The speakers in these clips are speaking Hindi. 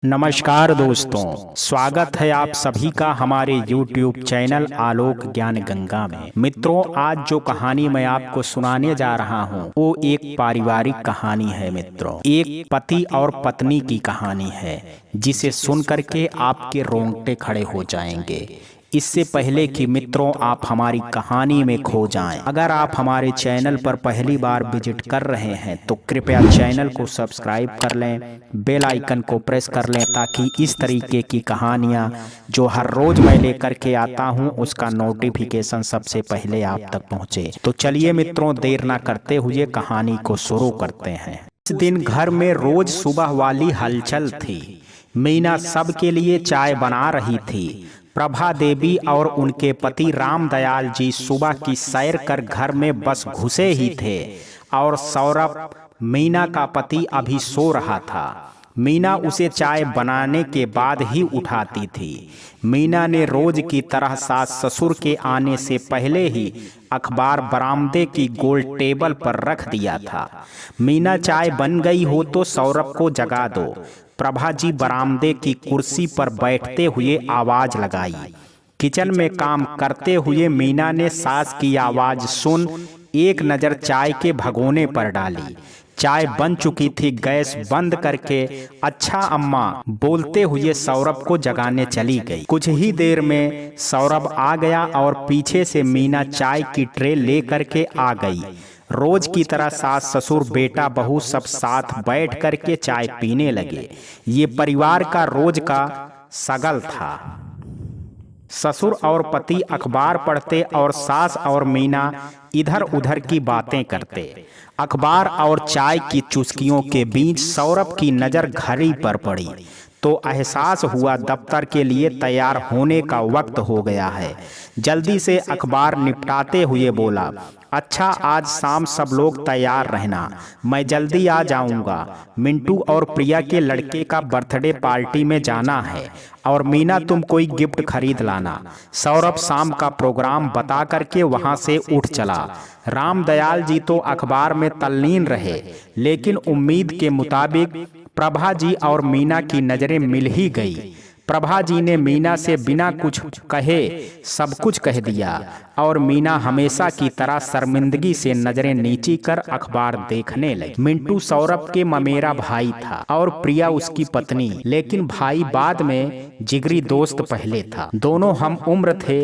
नमस्कार दोस्तों, स्वागत है आप सभी का हमारे YouTube चैनल आलोक ज्ञान गंगा में। मित्रों, आज जो कहानी मैं आपको सुनाने जा रहा हूँ वो एक पारिवारिक कहानी है। मित्रों, एक पति और पत्नी की कहानी है जिसे सुन करके आपके रोंगटे खड़े हो जाएंगे। इससे पहले कि मित्रों आप हमारी कहानी में खो जाएं, अगर आप हमारे चैनल पर पहली बार विजिट कर रहे हैं तो कृपया चैनल को सब्सक्राइब कर लें, बेल आइकन को प्रेस कर लें ताकि इस तरीके की कहानियां जो हर रोज मैं लेकर के आता हूं उसका नोटिफिकेशन सबसे पहले आप तक पहुंचे। तो चलिए मित्रों, देर ना करते हुए कहानी को शुरू करते हैं। इस दिन घर में रोज सुबह वाली हलचल थी। मीना सबके लिए चाय बना रही थी। प्रभा देवी और उनके पति रामदयाल जी सुबह की सैर कर घर में बस घुसे ही थे और सौरभ, मीना का पति, अभी सो रहा था। मीना उसे चाय बनाने के बाद ही उठाती थी। मीना ने रोज की तरह सास ससुर के आने से पहले ही अखबार बरामदे की गोल टेबल पर रख दिया था। मीना, चाय बन गई हो तो सौरभ को जगा दो। प्रभा जी बरामदे की कुर्सी पर बैठते हुए आवाज लगाई। किचन में काम करते हुए मीना ने सास की आवाज सुन एक नजर चाय के भगोने पर डाली। चाय बन चुकी थी। गैस बंद करके अच्छा अम्मा बोलते हुए सौरभ को जगाने चली गई। कुछ ही देर में सौरभ आ गया और पीछे से मीना चाय की ट्रे ले करके आ गई। रोज की तरह सास ससुर बेटा बहू सब साथ बैठ करके चाय पीने लगे। ये परिवार का रोज का सगल था। ससुर और पति अखबार पढ़ते और सास और मीना इधर उधर की बातें करते। अखबार और चाय की चुस्कियों के बीच सौरभ की नजर घड़ी पर पड़ी तो एहसास हुआ दफ्तर के लिए तैयार होने का वक्त हो गया है। जल्दी से अखबार निपटाते हुए बोला, अच्छा आज शाम सब लोग तैयार रहना, मैं जल्दी आ जाऊंगा। मिंटू और प्रिया के लड़के का बर्थडे पार्टी में जाना है और मीना तुम कोई गिफ्ट खरीद लाना। सौरभ शाम का प्रोग्राम बता करके वहां से उठ चला। रामदयाल जी तो अखबार में तल्लीन रहे, लेकिन उम्मीद के मुताबिक प्रभा जी और मीना की नजरें मिल ही गई। प्रभा जी ने मीना से बिना कुछ कहे सब कुछ कह दिया और मीना हमेशा की तरह शर्मिंदगी से नजरें नीची कर अखबार देखने लगी। मिंटू सौरभ के ममेरा भाई था और प्रिया उसकी पत्नी, लेकिन भाई बाद में, जिगरी दोस्त पहले था। दोनों हम उम्र थे,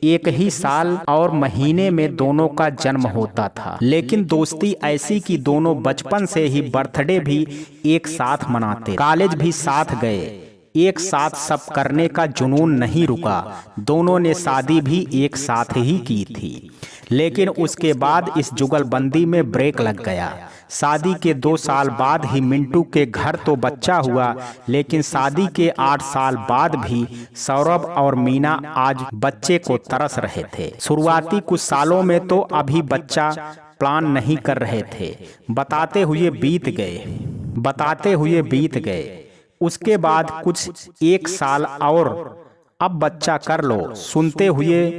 एक ही साल और महीने में दोनों का जन्म होता था, लेकिन दोस्ती ऐसी कि दोनों बचपन से ही बर्थडे भी एक साथ मनाते, कॉलेज भी साथ गए। एक साथ सब करने का जुनून नहीं रुका। दोनों ने शादी भी एक साथ ही की थी, लेकिन उसके बाद इस जुगलबंदी में ब्रेक लग गया। शादी के 2 साल बाद ही मिंटू के घर तो बच्चा हुआ, लेकिन शादी के 8 साल बाद भी सौरभ और मीना आज बच्चे को तरस रहे थे। शुरुआती कुछ सालों में तो अभी बच्चा प्लान नहीं कर रहे थे। बताते हुए बीत गए। उसके बाद कुछ 1 साल और अब बच्चा कर लो सुनते हुए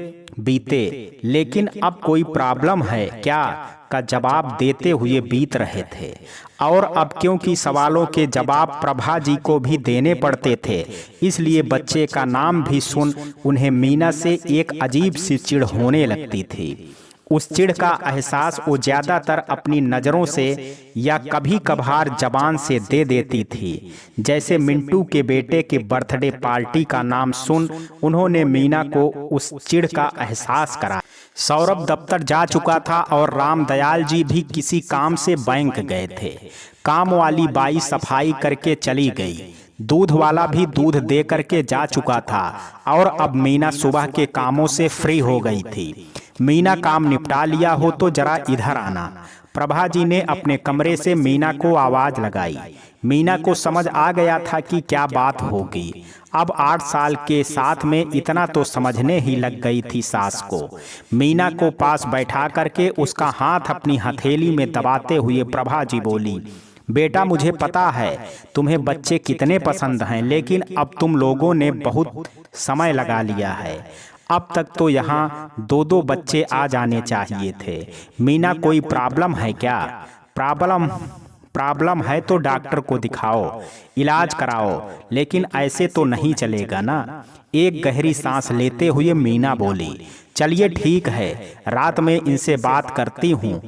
बीते, लेकिन अब कोई प्रॉब्लम है क्या का जवाब देते हुए बीत रहे थे। और अब क्योंकि सवालों के जवाब प्रभा जी को भी देने पड़ते थे, इसलिए बच्चे का नाम भी सुन उन्हें मीना से एक अजीब सी चिढ़ होने लगती थी। उस चिढ़ का एहसास वो ज्यादातर अपनी नजरों से या कभी कभार जबान से दे देती थी। जैसे मिंटू के बेटे के बर्थडे पार्टी का नाम सुन उन्होंने मीना को उस चिढ़ का एहसास करा। सौरभ दफ्तर जा चुका था और रामदयाल जी भी किसी काम से बैंक गए थे। काम वाली बाई सफाई करके चली गई। दूध वाला भी दूध दे करके जा चुका था और अब मीना सुबह के कामों से फ्री हो गई थी। मीना, काम निपटा लिया हो तो जरा इधर आना। प्रभा जी ने अपने कमरे से मीना को आवाज लगाई। मीना को समझ आ गया था कि क्या बात होगी। अब 8 साल के साथ में इतना तो समझने ही लग गई थी सास को। मीना को पास बैठा करके उसका हाथ अपनी हथेली में दबाते हुए प्रभा जी बोली, बेटा मुझे पता है तुम्हें बच्चे कितने पसंद हैं, लेकिन अब तुम लोगों ने बहुत समय लगा लिया है। अब तक तो यहाँ 2-2 बच्चे आ जाने चाहिए थे। मीना, कोई प्रॉब्लम है क्या? प्रॉब्लम है तो डॉक्टर को दिखाओ, इलाज कराओ, लेकिन ऐसे तो नहीं चलेगा ना। एक गहरी सांस लेते हुए मीना बोली, चलिए ठीक है, रात में इनसे बात करती हूँ।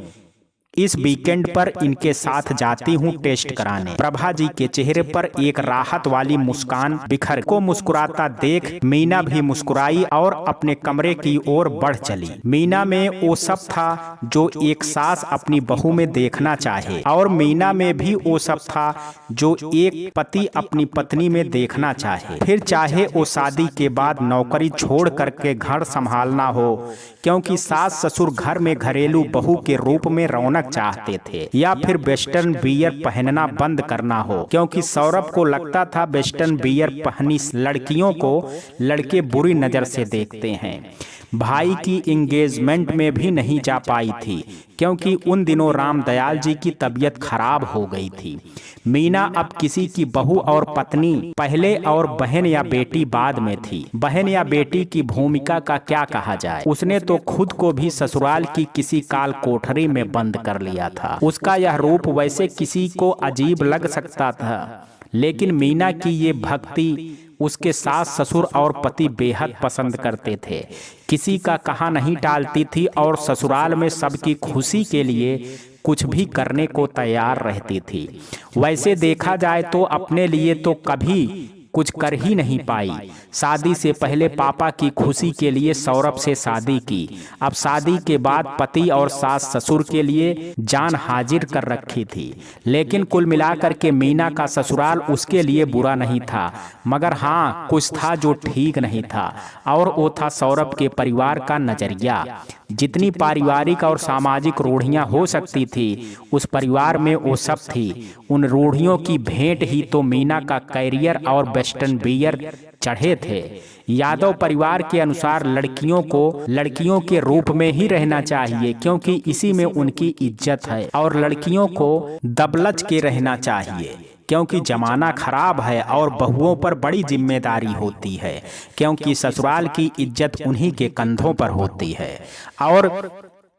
इस वीकेंड पर इनके साथ जाती हूँ टेस्ट कराने। प्रभा जी के चेहरे पर एक राहत वाली मुस्कान बिखर को मुस्कुराता देख मीना भी मुस्कुराई और अपने कमरे की ओर बढ़ चली। मीना में वो सब था जो एक सास अपनी बहू में देखना चाहे, और मीना में भी वो सब था जो एक पति अपनी पत्नी में देखना चाहे। फिर चाहे वो शादी के बाद नौकरी छोड़ करके घर संभालना हो, क्योंकि सास ससुर घर में घरेलू बहू के रूप में रौनक चाहते थे, या फिर वेस्टर्न वियर पहनना बंद करना हो, क्योंकि सौरभ को लगता था वेस्टर्न वियर पहनी लड़कियों को लड़के बुरी नजर से देखते हैं। भाई की एंगेजमेंट में भी नहीं जा पाई थी, क्योंकि उन दिनों रामदयाल जी की तबीयत खराब हो गई थी। मीना अब किसी की बहू और पत्नी पहले और बहन या बेटी बाद में थी। बहन या बेटी की भूमिका का क्या कहा जाए, उसने तो खुद को भी ससुराल की किसी काल कोठरी में बंद कर लिया था। उसका यह रूप वैसे किसी को अजीब लग सकता था, लेकिन मीना की ये भक्ति उसके सास ससुर और पति बेहद पसंद करते थे। किसी का कहा नहीं टालती थी और ससुराल में सबकी खुशी के लिए कुछ भी करने को तैयार रहती थी। वैसे देखा जाए तो अपने लिए तो कभी कुछ कर ही नहीं पाई। शादी से पहले पापा की खुशी के लिए सौरभ से शादी की, अब शादी के बाद पति और सास ससुर के लिए जान हाजिर कर रखी थी। लेकिन कुल मिलाकर के मीना का ससुराल उसके लिए बुरा नहीं था, मगर हाँ कुछ था जो ठीक नहीं था, और वो था सौरभ के परिवार का नजरिया। जितनी पारिवारिक और सामाजिक रूढ़ियां हो सकती थी, उस परिवार में वो सब थी। उन रूढ़ियों की भेंट ही तो मीना का कैरियर और वेस्टर्न वियर चढ़े थे। यादव परिवार के अनुसार लड़कियों को लड़कियों के रूप में ही रहना चाहिए, क्योंकि इसी में उनकी इज्जत है, और लड़कियों को दबलच के रहना चाहिए, क्योंकि जमाना खराब है और बहुओं पर बड़ी जिम्मेदारी होती है, क्योंकि ससुराल की इज्जत उन्हीं के कंधों पर होती है। और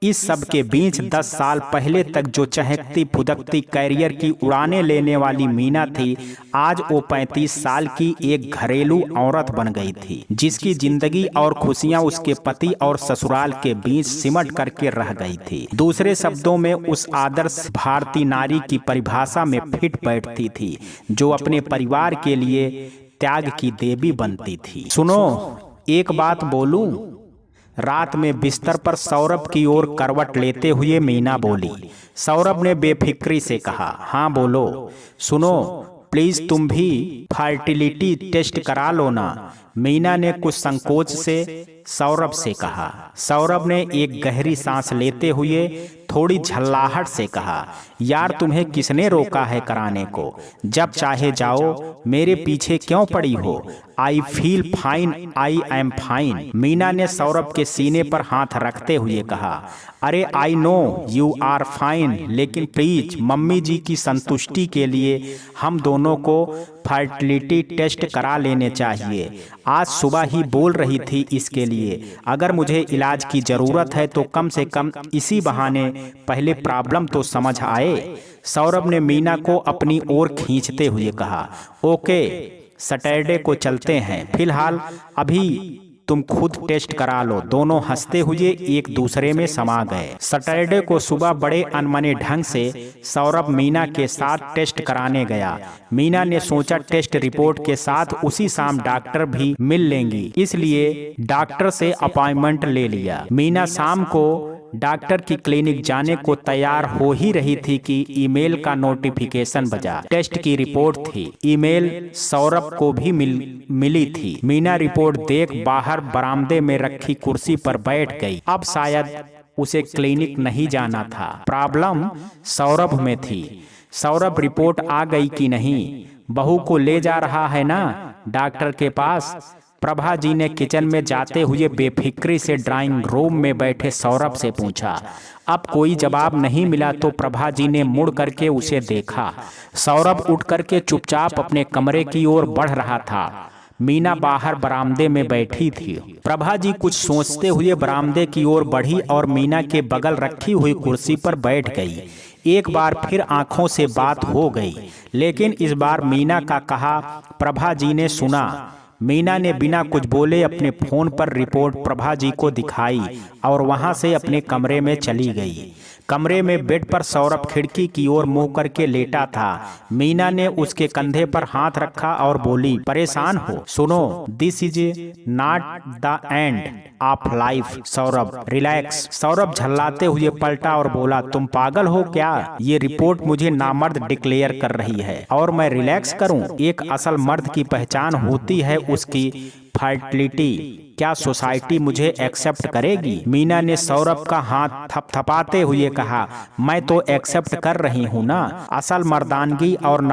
इस सब के बीच 10 साल पहले तक जो चहकती फुदकती कैरियर की उड़ाने लेने वाली मीना थी, आज वो 35 साल की एक घरेलू औरत बन गई थी, जिसकी जिंदगी और खुशियां उसके पति और ससुराल के बीच सिमट करके रह गई थी। दूसरे शब्दों में उस आदर्श भारतीय नारी की परिभाषा में फिट बैठती थी, जो अपने परिवार के लिए त्याग की देवी बनती थी। सुनो, एक बात बोलूं? रात में बिस्तर पर सौरभ की ओर करवट लेते हुए मीना बोली। सौरभ ने बेफिक्री से कहा, हाँ बोलो। सुनो, प्लीज तुम भी फर्टिलिटी टेस्ट करा लो ना, मीना ने कुछ संकोच से सौरभ से कहा। सौरभ ने एक गहरी सांस लेते हुए थोड़ी झल्लाहट से कहा, यार तुम्हें किसने रोका है कराने को? जब चाहे जाओ, मेरे पीछे क्यों पड़ी हो? I feel fine, I am fine, Meena ने सौरभ के सीने पर हाथ रखते हुए कहा। अरे I know you are fine, लेकिन प्लीज मम्मी जी की संतुष्टि के लिए हम दोनों को फर्टिलिटी टेस्ट करा लेने चाहिए। आज सुबह ही बोल रही थी इसके लिए। अगर मुझे इलाज की जरूरत है तो कम से कम इसी बहाने पहले प्रॉब्लम तो समझ आए। सौरभ ने मीना को अपनी ओर खींचते हुए कहा, ओके सैटरडे को चलते हैं, फिलहाल अभी तुम खुद टेस्ट करा लो। दोनों हंसते हुए एक दूसरे में समा गए। सैटरडे को सुबह बड़े अनमने ढंग से सौरभ मीना के साथ टेस्ट कराने गया। मीना ने सोचा टेस्ट रिपोर्ट के साथ उसी शाम डॉक्टर भी मिल लेंगी, इसलिए डॉक्टर से अपॉइंटमेंट ले लिया। मीना शाम को डॉक्टर की क्लिनिक जाने को तैयार हो ही रही थी कि ईमेल का नोटिफिकेशन बजा। टेस्ट की रिपोर्ट थी। ईमेल सौरभ को भी मिली थी। मीना रिपोर्ट देख बाहर बरामदे में रखी कुर्सी पर बैठ गई। अब शायद उसे क्लिनिक नहीं जाना था, प्रॉब्लम सौरभ में थी। सौरभ, रिपोर्ट आ गई कि नहीं? बहू को ले जा रहा है ना डॉक्टर के पास? प्रभा जी ने किचन में जाते हुए बेफिक्री से ड्राइंग रूम में बैठे सौरभ से पूछा। अब कोई जवाब नहीं मिला तो प्रभा जी ने मुड़ करके उसे देखा। सौरभ उठ करके चुपचाप अपने कमरे की ओर बढ़ रहा था। मीना बाहर बरामदे में बैठी थी। प्रभा जी कुछ सोचते हुए बरामदे की ओर बढ़ी और मीना के बगल रखी हुई कुर्सी पर बैठ गई। एक बार फिर आंखों से बात हो गई, लेकिन इस बार मीना का कहा प्रभा जी ने सुना। मीना ने बिना कुछ बोले अपने फोन पर रिपोर्ट प्रभा जी को दिखाई और वहां से अपने कमरे में चली गई। कमरे में बेड पर सौरभ खिड़की की ओर मुंह करके लेटा था। मीना ने उसके कंधे पर हाथ रखा और बोली, परेशान हो? सुनो, this is not the end of life Saurabh, relax. Saurabh झल्लाते हुए पलटा और बोला, तुम पागल हो क्या? ये रिपोर्ट मुझे नामर्द डिक्लेयर कर रही है और मैं रिलैक्स करूं? एक असल मर्द की पहचान होती है उसकी फर्टिलिटी। क्या सोसाइटी मुझे एक्सेप्ट करेगी? मीना ने सौरभ का हाथ थपथपाते हुए कहा, मैं तो एक्सेप्ट कर रही हूँ ना। असल मर्दानगी और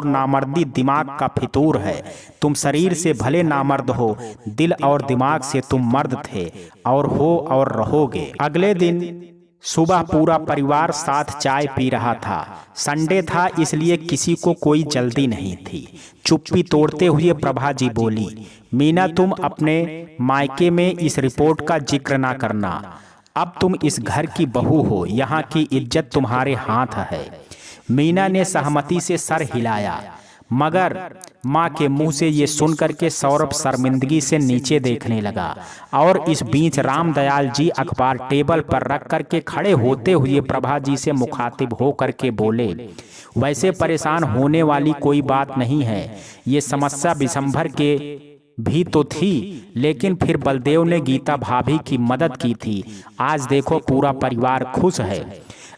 नामर्दी दिमाग का फितूर है। तुम शरीर से भले नामर्द हो, दिल और दिमाग से तुम मर्द थे और हो और रहोगे। अगले दिन सुबह पूरा परिवार साथ चाय पी रहा था। संडे था, इसलिए किसी को कोई जल्दी नहीं थी। चुप्पी तोड़ते हुए प्रभा जी बोली, मीना तुम अपने मायके में इस रिपोर्ट का जिक्र ना करना। अब तुम इस घर की बहू हो, यहाँ की इज्जत तुम्हारे हाथ है। मीना ने सहमति से सर हिलाया, मगर माँ के मुंह से ये सुनकर के सौरभ शर्मिंदगी से नीचे देखने लगा और इस बीच रामदयाल जी अखबार टेबल पर रख करके खड़े होते हुए प्रभा जी से मुखातिब हो करके बोले, वैसे परेशान होने वाली कोई बात नहीं है। ये समस्या विशंभर के भी तो थी, लेकिन फिर बलदेव ने गीता भाभी की मदद की थी। आज देखो पूरा परिवार खुश है।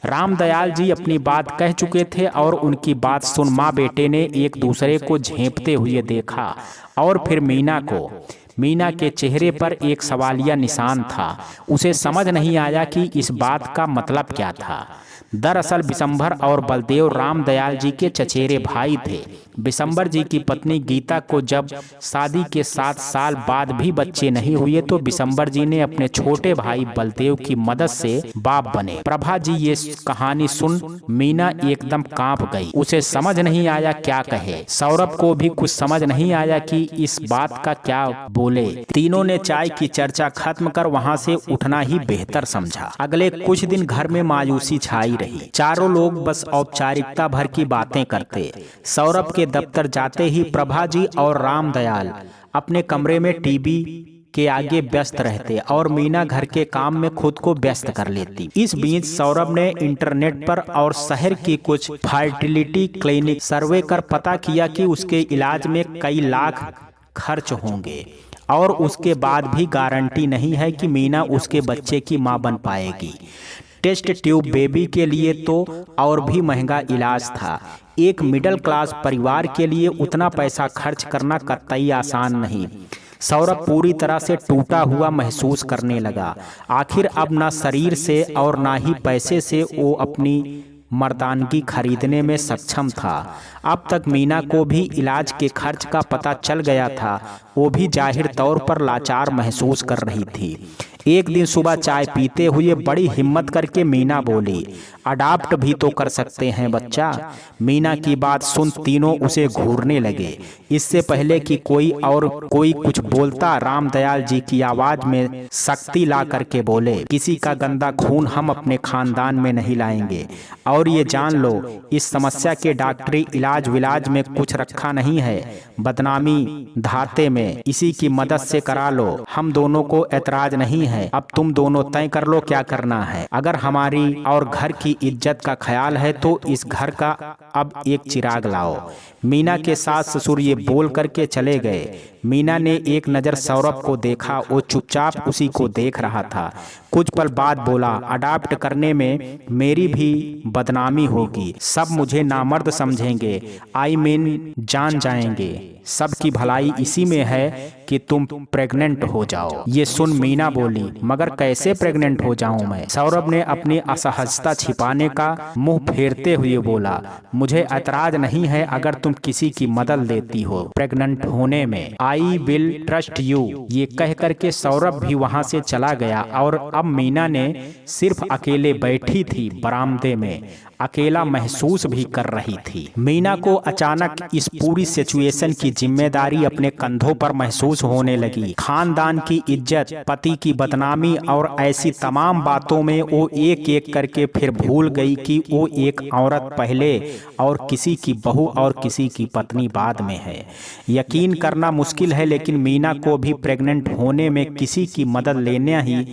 रामदयाल जी अपनी बात कह चुके थे और उनकी बात सुन माँ बेटे ने एक दूसरे को झेंपते हुए देखा और फिर मीना को। मीना के चेहरे पर एक सवालिया निशान था। उसे समझ नहीं आया कि इस बात का मतलब क्या था। दरअसल विशंभर और बलदेव रामदयाल जी के चचेरे भाई थे। विशंभर जी की पत्नी गीता को जब शादी के 7 साल बाद भी बच्चे नहीं हुए तो विशंभर जी ने अपने छोटे भाई बलदेव की मदद से बाप बने। प्रभा जी ये कहानी सुन मीना एकदम कांप गई। उसे समझ नहीं आया क्या कहे। सौरभ को भी कुछ समझ नहीं आया कि इस बात का क्या बोले। तीनों ने चाय की चर्चा खत्म कर वहां से उठना ही बेहतर समझा। अगले कुछ दिन घर में मायूसी छाई रही। चारों लोग बस औपचारिकता भर की बातें करते। सौरभ के दफ्तर जाते ही प्रभा जी और रामदयाल अपने कमरे में टीवी के आगे व्यस्त रहते और मीना घर के काम में खुद को व्यस्त कर लेती। इस बीच सौरभ ने इंटरनेट पर और शहर की कुछ फर्टिलिटी क्लिनिक सर्वे कर पता किया कि उसके इलाज में कई लाख खर्च होंगे और उसके बाद भी गारंटी नहीं है कि मीना उसके बच्चे की मां बन पाएगी। टेस्ट ट्यूब बेबी के लिए तो और भी महंगा इलाज था। एक मिडिल क्लास परिवार के लिए उतना पैसा खर्च करना कतई आसान नहीं। सौरभ पूरी तरह से टूटा हुआ महसूस करने लगा। आखिर अब ना शरीर से और ना ही पैसे से वो अपनी मर्दानगी खरीदने में सक्षम था। अब तक मीना को भी इलाज के खर्च का पता चल गया था। वो भी जाहिर तौर पर लाचार महसूस कर रही थी। एक दिन सुबह चाय पीते हुए बड़ी हिम्मत करके मीना बोली, अडाप्ट भी तो कर सकते हैं बच्चा। मीना की बात सुन तीनों उसे घूरने लगे। इससे पहले कि कोई कुछ बोलता, रामदयाल जी की आवाज में सख्ती ला करके बोले, किसी का गंदा खून हम अपने खानदान में नहीं लाएंगे और ये जान लो इस समस्या के डॉक्टरी इलाज विलाज में कुछ रखा नहीं है। बदनामी धाते में इसी की मदद से करा लो। हम दोनों को ऐतराज नहीं है। अब तुम दोनों तय कर लो क्या करना है। अगर हमारी और घर की इज्जत का ख्याल है तो इस घर का अब एक चिराग लाओ। मीना के सास ससुर ये बोल करके चले गए। मीना ने एक नज़र सौरभ को देखा। वो चुपचाप उसी को देख रहा था। कुछ पल बाद बोला, अडाप्ट करने में मेरी भी बदनामी होगी। सब मुझे नामर्द समझेंगे, आई मीन जान जाएंगे। सबकी भलाई इसी में है कि तुम प्रेग्नेंट हो जाओ। ये सुन मीना बोली, मगर कैसे प्रेग्नेंट हो जाऊं मैं? सौरभ ने अपनी असहजता छिपाने का मुंह फेरते हुए बोला, मुझे ऐतराज नहीं है अगर तुम किसी की मदद लेती हो प्रेग्नेंट होने में। I will trust you. ये कह करके सौरभ भी वहां से चला गया और अब अब मीना ने सिर्फ अकेले बैठी थी बरामदे में, अकेला महसूस भी कर रही थी। मीना को अचानक इस पूरी सिचुएशन की जिम्मेदारी अपने कंधों पर महसूस होने लगी। खानदान की इज्जत, पति की बदनामी और ऐसी तमाम बातों में वो एक एक करके फिर भूल गई कि वो एक औरत पहले और किसी की बहू और किसी की पत्नी बाद में है। यकीन करना मुश्किल है, लेकिन मीना को भी प्रेग्नेंट होने में किसी की मदद लेना ही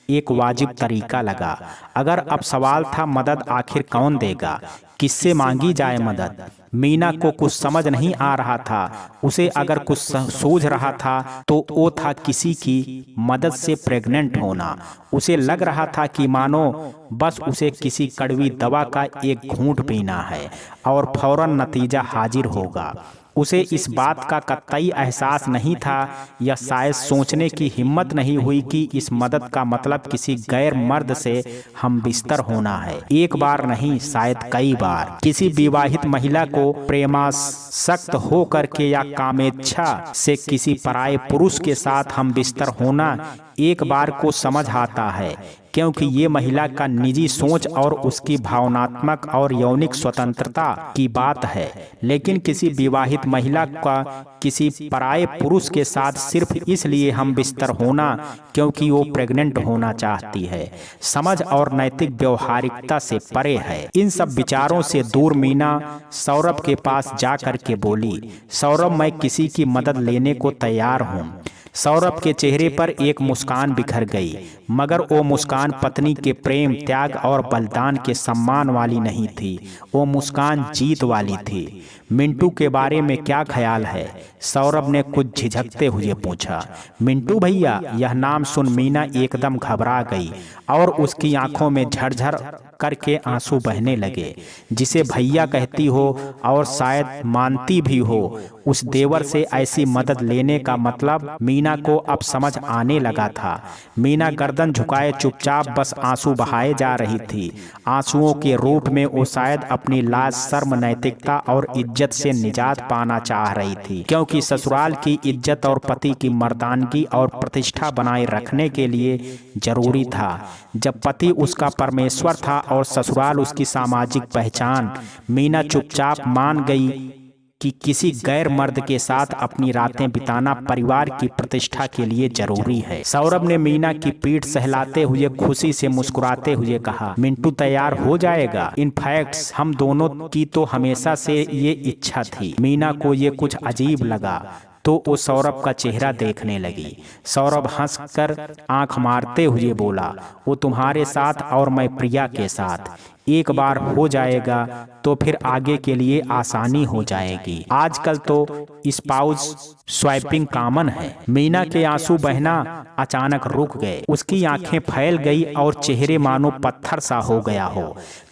एक वाजिब तरीका लगा। अगर अब सवाल था मदद आखिर कौन देगा, किससे मांगी जाए मदद। मीना को कुछ समझ नहीं आ रहा था। उसे अगर कुछ सूझ रहा था तो वो था किसी की मदद से प्रेग्नेंट होना। उसे लग रहा था कि मानो बस उसे किसी कड़वी दवा का एक घूंट पीना है और फौरन नतीजा हाजिर होगा। उसे इस बात का कतई एहसास नहीं था या शायद सोचने की हिम्मत नहीं हुई कि इस मदद का मतलब किसी गैर मर्द से हम बिस्तर होना है। एक बार नहीं, शायद कई बार। किसी विवाहित महिला को प्रेमासक्त हो करके या कामेच्छा से किसी पराये पुरुष के साथ हम बिस्तर होना एक बार को समझ आता है, क्योंकि ये महिला का निजी सोच और उसकी भावनात्मक और यौनिक स्वतंत्रता की बात है। लेकिन किसी विवाहित महिला का किसी पराये पुरुष के साथ सिर्फ इसलिए हम बिस्तर होना क्योंकि वो प्रेग्नेंट होना चाहती है, समझ और नैतिक व्यवहारिकता से परे है। इन सब विचारों से दूर मीना सौरभ के पास जा कर के बोली, सौरभ, मैं किसी की मदद लेने को तैयार हूँ। सौरभ के चेहरे पर एक मुस्कान बिखर गई, मगर वो मुस्कान पत्नी के प्रेम, त्याग और बलिदान के सम्मान वाली नहीं थी। वो मुस्कान जीत वाली थी। मिंटू के बारे में क्या ख्याल है? सौरभ ने कुछ झिझकते हुए पूछा। मिंटू भैया? यह नाम सुन मीना एकदम घबरा गई और उसकी आंखों में झरझर करके आंसू बहने लगे। जिसे भैया कहती हो और शायद मानती भी हो, उस देवर से ऐसी मदद लेने का मतलब मीना को अब समझ आने लगा था। मीना गर्दन झुकाए चुपचाप बस आंसू बहाए जा रही थी। आंसुओं के रूप में वो शायद अपनी लाज, शर्म, नैतिकता और इज्जत से निजात पाना चाह रही थी, क्योंकि ससुराल की इज्जत और पति की मर्दानगी और प्रतिष्ठा बनाए रखने के लिए जरूरी था। जब पति उसका परमेश्वर था और ससुराल उसकी सामाजिक पहचान, मीना चुपचाप मान गई कि किसी गैर मर्द के साथ अपनी रातें बिताना परिवार की प्रतिष्ठा के लिए जरूरी है। सौरभ ने मीना की पीठ सहलाते हुए खुशी से मुस्कुराते हुए कहा, मिंटू तैयार हो जाएगा। इनफैक्ट हम दोनों की तो हमेशा से ये इच्छा थी। मीना को ये कुछ अजीब लगा तो वो सौरभ का चेहरा देखने लगी। सौरभ हंसकर आंख मारते हुए बोला, वो तुम्हारे साथ और मैं प्रिया के साथ। एक बार हो जाएगा तो फिर आगे के लिए आसानी हो जाएगी। आजकल तो स्पाउस स्वैपिंग कॉमन है। मीना के आंसू बहना अचानक रुक गए। उसकी आंखें फैल गई और चेहरे मानो पत्थर सा हो गया हो।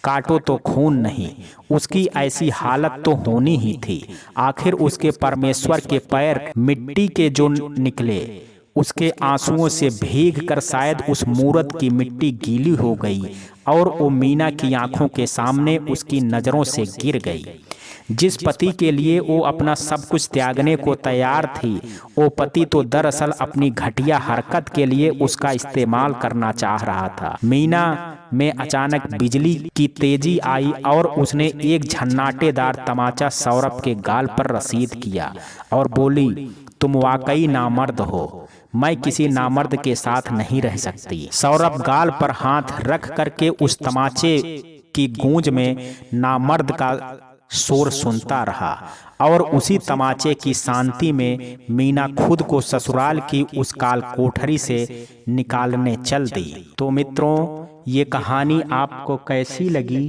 काटो तो खून नहीं, उसकी ऐसी हालत तो होनी ही थी। आखिर उसके परमेश्वर के पैर मिट्टी के जो निकले, उसके आंसुओं से भीग कर शायद उस मूरत की मिट्टी गीली हो गई और वो मीना की आंखों के सामने उसकी नजरों से गिर गई। जिस पति के लिए वो अपना सब कुछ त्यागने को तैयार थी, वो पति तो दरअसल अपनी घटिया हरकत के लिए उसका इस्तेमाल करना चाह रहा था। मीना में अचानक बिजली की तेजी आई और उसने एक झन्नाटेदार तमाचा सौरभ के गाल पर रसीद किया और बोली, तुम वाकई नामर्द हो। मैं किसी नामर्द के साथ नहीं रह सकती। सौरभ गाल पर हाथ रख करके उस तमाचे की गूंज में नामर्द का शोर सुनता रहा और उसी तमाचे की शांति में मीना खुद को ससुराल की उस काल कोठरी से निकालने चल दी। तो मित्रों, ये कहानी आपको कैसी लगी?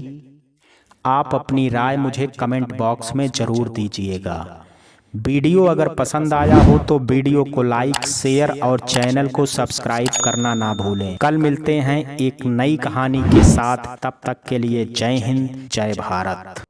आप अपनी राय मुझे कमेंट बॉक्स में जरूर दीजिएगा। वीडियो अगर पसंद आया हो तो वीडियो को लाइक, शेयर और चैनल को सब्सक्राइब करना ना भूलें। कल मिलते हैं एक नई कहानी के साथ। तब तक के लिए जय हिंद, जय भारत।